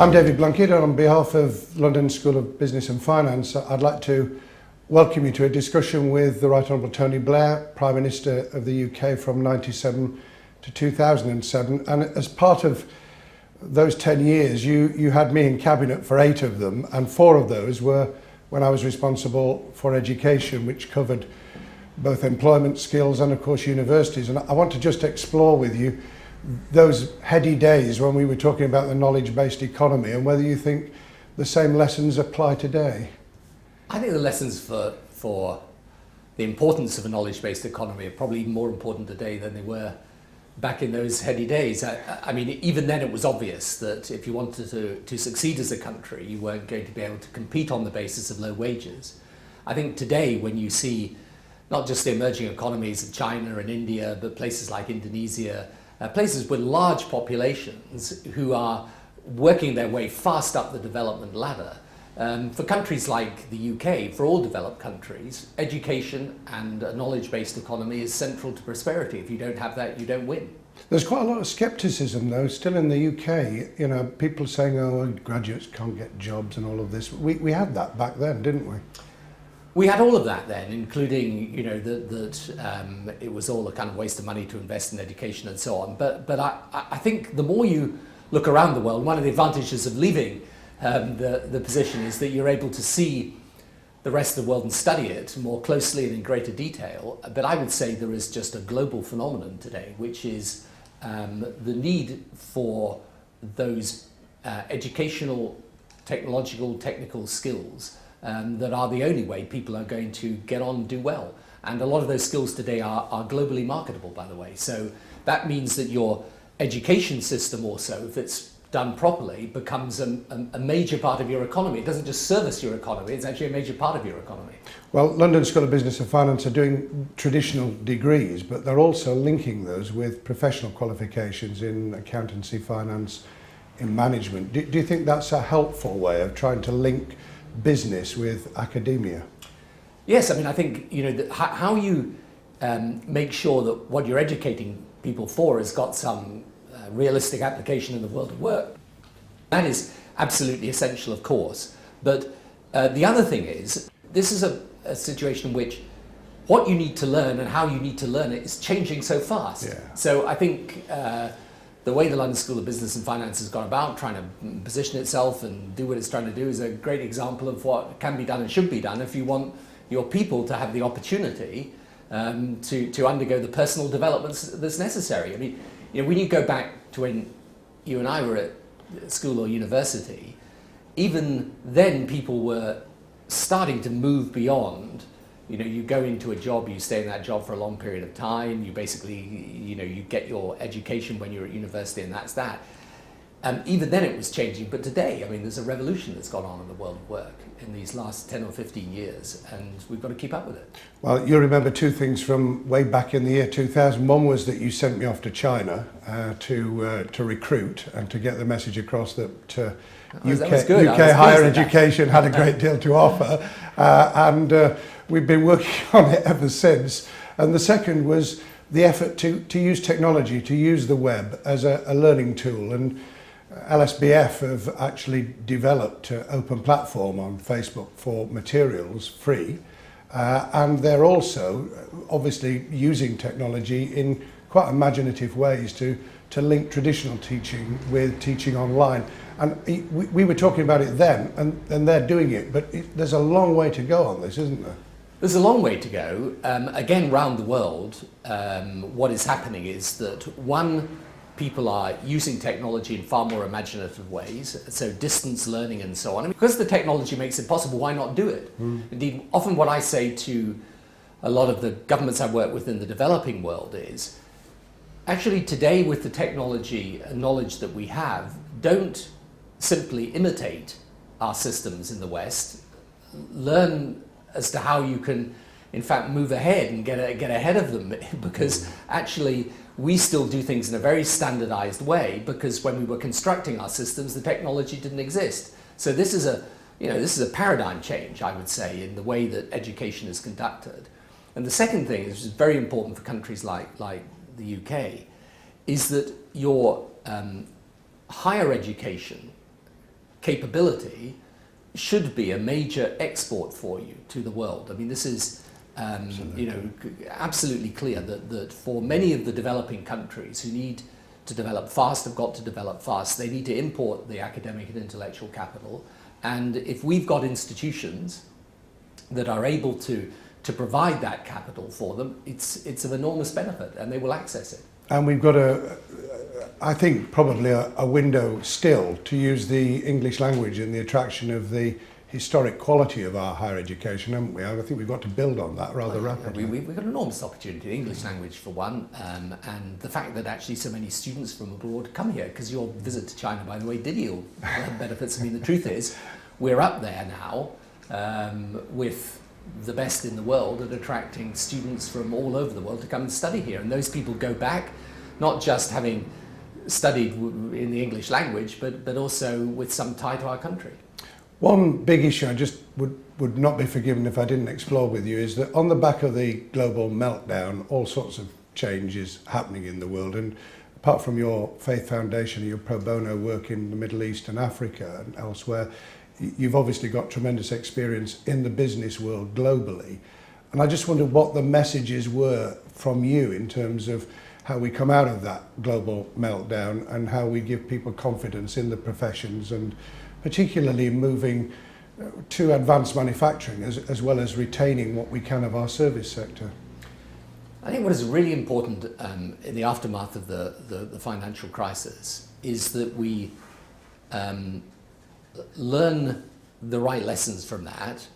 I'm David Blunkett, and on behalf of London School of Business and Finance, I'd like to welcome you to a discussion with the Right Honourable Tony Blair, Prime Minister of the UK from 1997 to 2007. And as part of those 10 years, you had me in Cabinet for 8 of them, and 4 of those were when I was responsible for education, which covered both employment, skills and, of course, universities. And I want to just explore with you those heady days when we were talking about the knowledge-based economy and whether you think the same lessons apply today. I think the lessons for the importance of a knowledge-based economy are probably even more important today than they were back in those heady days. I mean, even then it was obvious that if you wanted to succeed as a country, you weren't going to be able to compete on the basis of low wages. I think today, when you see not just the emerging economies of China and India, but places like Indonesia, places with large populations who are working their way fast up the development ladder. For countries like the UK, for all developed countries, education and a knowledge-based economy is central to prosperity. If you don't have that, you don't win. There's quite a lot of scepticism, though, still in the UK. You know, people saying, oh, graduates can't get jobs and all of this. We had that back then, didn't we? We had all of that then, including, you know, that it was all a kind of waste of money to invest in education and so on. But I think the more you look around the world, one of the advantages of leaving the position is that you're able to see the rest of the world and study it more closely and in greater detail. But I would say there is just a global phenomenon today, which is the need for those educational, technological, technical skills that are the only way people are going to get on and do well. And a lot of those skills today are globally marketable, by the way. So that means that your education system also, if it's done properly, becomes a major part of your economy. It doesn't just service your economy, it's actually a major part of your economy. Well, London School of Business and Finance are doing traditional degrees, but they're also linking those with professional qualifications in accountancy, finance, in management. Do you think that's a helpful way of trying to link business with academia? Yes, I mean, I think, you know, how you make sure that what you're educating people for has got some realistic application in the world of work. That is absolutely essential, of course. But the other thing is, this is a situation in which what you need to learn and how you need to learn it is changing so fast. Yeah. So I think the way the London School of Business and Finance has gone about trying to position itself and do what it's trying to do is a great example of what can be done and should be done if you want your people to have the opportunity to undergo the personal developments that's necessary. I mean, you know, when you go back to when you and I were at school or university, even then people were starting to move beyond. You know, you go into a job, you stay in that job for a long period of time, you basically, you know, you get your education when you're at university and that's that. Even then it was changing, but today, I mean, there's a revolution that's gone on in the world of work in these last 10 or 15 years, and we've got to keep up with it. Well, you'll remember 2 things from way back in the year 2000. One was that you sent me off to China to recruit and to get the message across that UK higher education had a great deal to offer, and we've been working on it ever since. And the second was the effort to use technology, to use the web as a learning tool. And LSBF have actually developed an open platform on Facebook for materials free, and they're also obviously using technology in quite imaginative ways to link traditional teaching with teaching online. And we were talking about it then, and they're doing it, but there's a long way to go on this, isn't there? There's a long way to go. Again, round the world, what is happening is that people are using technology in far more imaginative ways, so distance learning and so on. And because the technology makes it possible, why not do it? Indeed, often what I say to a lot of the governments I work with in the developing world is, actually today with the technology and knowledge that we have, don't simply imitate our systems in the West, learn as to how you can in fact move ahead and get ahead of them, because actually we still do things in a very standardized way, because when we were constructing our systems the technology didn't exist. So this is a paradigm change, I would say, in the way that education is conducted. And the second thing, which is very important for countries like the UK, is that your higher education capability should be a major export for you to the world. I mean, this is absolutely clear that for many of the developing countries who need to develop fast, have got to develop fast, they need to import the academic and intellectual capital. And if we've got institutions that are able to provide that capital for them, it's of enormous benefit, and they will access it. And we've got I think probably a window still to use the English language and the attraction of the historic quality of our higher education, haven't we? I think we've got to build on that rather rapidly. We've got an enormous opportunity, the English language for one, and the fact that actually so many students from abroad come here, because your visit to China, by the way, did yield benefits. I mean, the truth is, we're up there now with the best in the world at attracting students from all over the world to come and study here. And those people go back, not just having studied in the English language, but also with some tie to our country. One big issue I just would not be forgiven if I didn't explore with you is that on the back of the global meltdown, all sorts of change is happening in the world. And apart from your Faith Foundation and your pro bono work in the Middle East and Africa and elsewhere, you've obviously got tremendous experience in the business world globally. And I just wondered what the messages were from you in terms of how we come out of that global meltdown and how we give people confidence in the professions, and particularly moving to advanced manufacturing as well as retaining what we can of our service sector. I think what is really important in the aftermath of the financial crisis is that we learn the right lessons from that,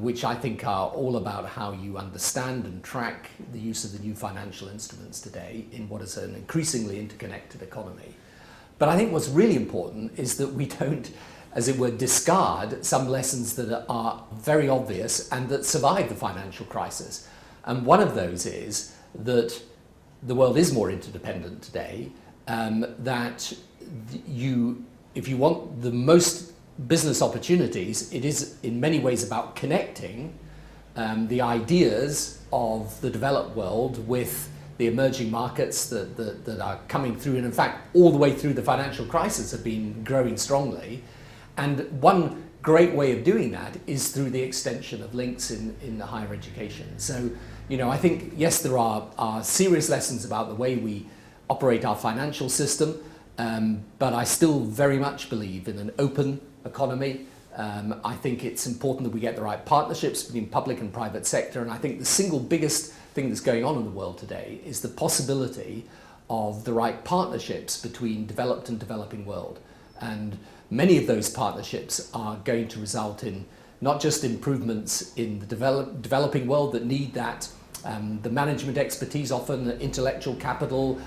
which I think are all about how you understand and track the use of the new financial instruments today in what is an increasingly interconnected economy. But I think what's really important is that we don't, as it were, discard some lessons that are very obvious and that survived the financial crisis. And one of those is that the world is more interdependent today, that if you want the most business opportunities, it is in many ways about connecting the ideas of the developed world with the emerging markets that are coming through, and in fact all the way through the financial crisis have been growing strongly. And one great way of doing that is through the extension of links in the higher education. So, I think, yes, there are serious lessons about the way we operate our financial system, but I still very much believe in an open economy. I think it's important that we get the right partnerships between public and private sector, and I think the single biggest thing that's going on in the world today is the possibility of the right partnerships between developed and developing world. And many of those partnerships are going to result in not just improvements in the developing world that need that, the management expertise, often intellectual capital,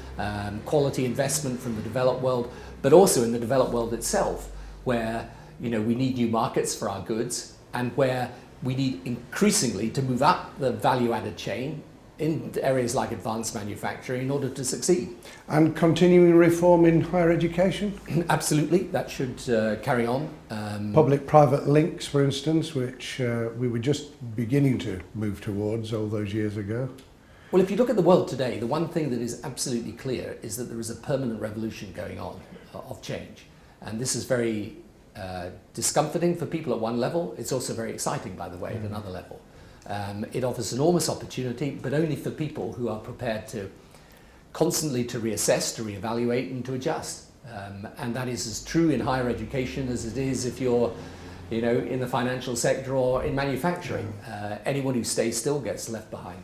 quality investment from the developed world, but also in the developed world itself, where we need new markets for our goods, and where we need increasingly to move up the value-added chain in areas like advanced manufacturing in order to succeed. And continuing reform in higher education? Absolutely, that should carry on. Public-private links, for instance, which we were just beginning to move towards all those years ago. Well, if you look at the world today, the one thing that is absolutely clear is that there is a permanent revolution going on of change. And this is very discomforting for people at one level. It's also very exciting, by the way, at another level. It offers enormous opportunity, but only for people who are prepared to constantly to reassess, to reevaluate, and to adjust. And that is as true in higher education as it is if you're, in the financial sector or in manufacturing. Anyone who stays still gets left behind.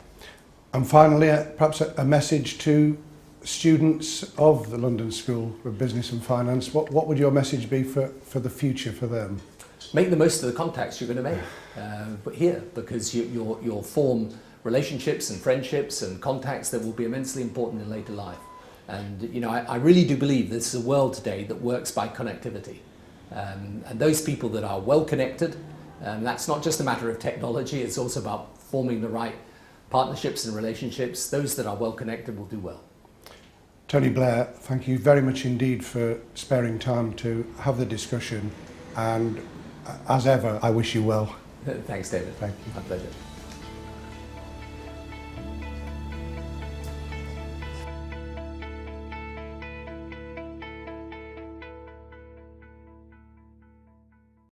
And finally, perhaps a message to students of the London School of Business and Finance. What would your message be for the future for them? Make the most of the contacts you're going to make here, because you'll form relationships and friendships and contacts that will be immensely important in later life. And I really do believe this is a world today that works by connectivity. And those people that are well connected, that's not just a matter of technology, it's also about forming the right partnerships and relationships. Those that are well connected will do well. Tony Blair, thank you very much indeed for sparing time to have the discussion, and as ever, I wish you well. Thanks, David. Thank you. My pleasure.